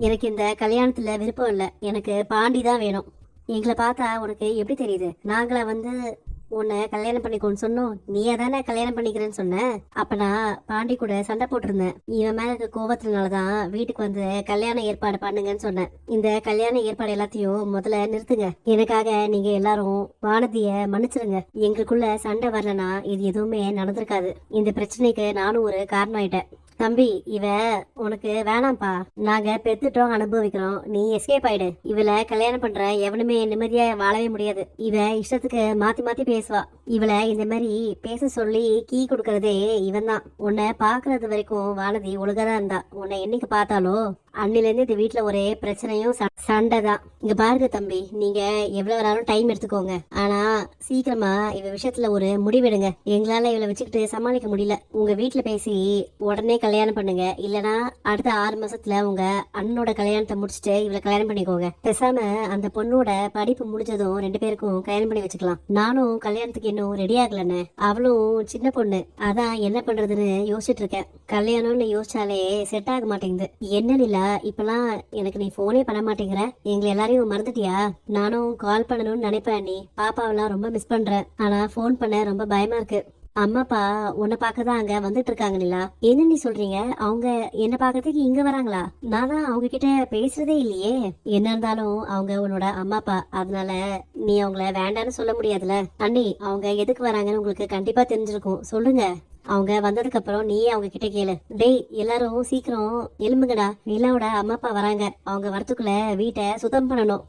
எனக்கு இந்த கல்யாணத்துல விருப்பம் இல்ல, எனக்கு பாண்டி தான் வேணும். எங்களை பார்த்தா உனக்கு எப்படி தெரியுது? நாங்களா உன்னை கல்யாணம் பண்ணிக்கோன்னு சொன்னோம், நீயே தானே கல்யாணம் பண்ணிக்கிறேன்னு சொன்ன. அப்ப நான் பாண்டி கூட சண்டை போட்டிருந்தேன். இவன் மேல இருக்க கோவத்தினாலதான் வீட்டுக்கு வந்து கல்யாண ஏற்பாடு பண்ணுங்கன்னு சொன்னேன். இந்த கல்யாண ஏற்பாடு எல்லாத்தையும் முதல்ல நிறுத்துங்க. எனக்காக நீங்க எல்லாரும் வானதிய மன்னிச்சிருங்க. எங்களுக்குள்ள சண்டை வரலனா இது எதுவுமே நடந்திருக்காது. இந்த பிரச்சனைக்கு நானும் ஒரு காரணம் ஆயிட்டேன். தம்பி, இவ உனக்கு வேணாம்ப்பா. நாங்க பெத்துட்டோம், அனுபவிக்கிறோம், நீ எஸ்கேப் ஆயிடு. இவளை கல்யாணம் பண்ற எவனுமே நிம்மதியா வாழவே முடியாது. இவ இஷ்டத்துக்கு மாத்தி மாத்தி பேசுவா. இவளை இந்த மாதிரி பேச சொல்லி கீ கொடுக்கறதே இவன் தான். உன்னை பாக்குறது வரைக்கும் வானதி ஒழுங்கதான் இருந்தா. உன்னை என்னைக்கு பார்த்தாலோ அன்னில இருந்து இந்த வீட்டுல ஒரே பிரச்சனையும் சண்டை தான். இங்க பாருங்க தம்பி, நீங்க எவ்வளவு நேரம் டைம் எடுத்துக்கோங்க. ஆனா சீக்கிரமா இவ விஷயத்துல ஒரு முடிவெடுங்க. எங்களால இவளை வச்சுக்கிட்டு சமாளிக்க முடியல. உங்க வீட்டுல பேசி உடனே கல்யாணம் பண்ணுங்க. இல்லனா அடுத்த 6 மாசத்துல உங்க அண்ணனோட கல்யாணத்தை முடிச்சுட்டு இவளை கல்யாணம் பண்ணிக்கோங்க. பேசாம அந்த பொண்ணோட படிப்பு முடிஞ்சதும் 2 பேருக்கும் கல்யாணம் பண்ணி வச்சுக்கலாம். நானும் கல்யாணத்துக்கு இன்னும் ரெடி ஆகலன்னு, அவளும் சின்ன பொண்ணு. அதான் என்ன பண்றதுன்னு யோசிச்சுட்டு இருக்கேன். கல்யாணம்னு யோசிச்சாலே செட் ஆக மாட்டேங்குது. என்ன நிலா, இப்பெல்லாம் எனக்கு நீ போனே பண்ண மாட்டேங்கிற? எங்களை எல்லாரையும் மறந்துட்டியா? நானும் கால் பண்ணணும்னு நினைப்பேன். நீ பாப்பாவெல்லாம் ரொம்ப மிஸ் பண்றேன். ஆனா போன் பண்ண ரொம்ப பயமா இருக்கு. அம்மாப்பா உன்னை பார்க்கதான் அங்க வந்துட்டு இருக்காங்க நிலா. என்ன நீ சொல்றீங்க? அவங்க என்ன பார்க்கறதுக்கு இங்க வராங்களா? நான் தான் அவங்க கிட்ட பேசுறதே இல்லையே. என்ன இருந்தாலும் அவங்க உன்னோட அம்மாப்பா, அதனால நீ அவங்கள வேண்டான்னு சொல்ல முடியாதுல. அண்ணி, அவங்க எதுக்கு வராங்கன்னு உங்களுக்கு கண்டிப்பா தெரிஞ்சிருக்கும். சொல்லுங்க. அவங்க வந்ததுக்கு அப்புறம் நீயே அவங்க கிட்ட கேளு. டேய், எல்லாரும் சீக்கிரம் எலும்புங்கடா. நிலாவோட அம்மா அப்பா வராங்க. அவங்க வரத்துக்குள்ள வீட்டை சுத்தம் பண்ணணும்.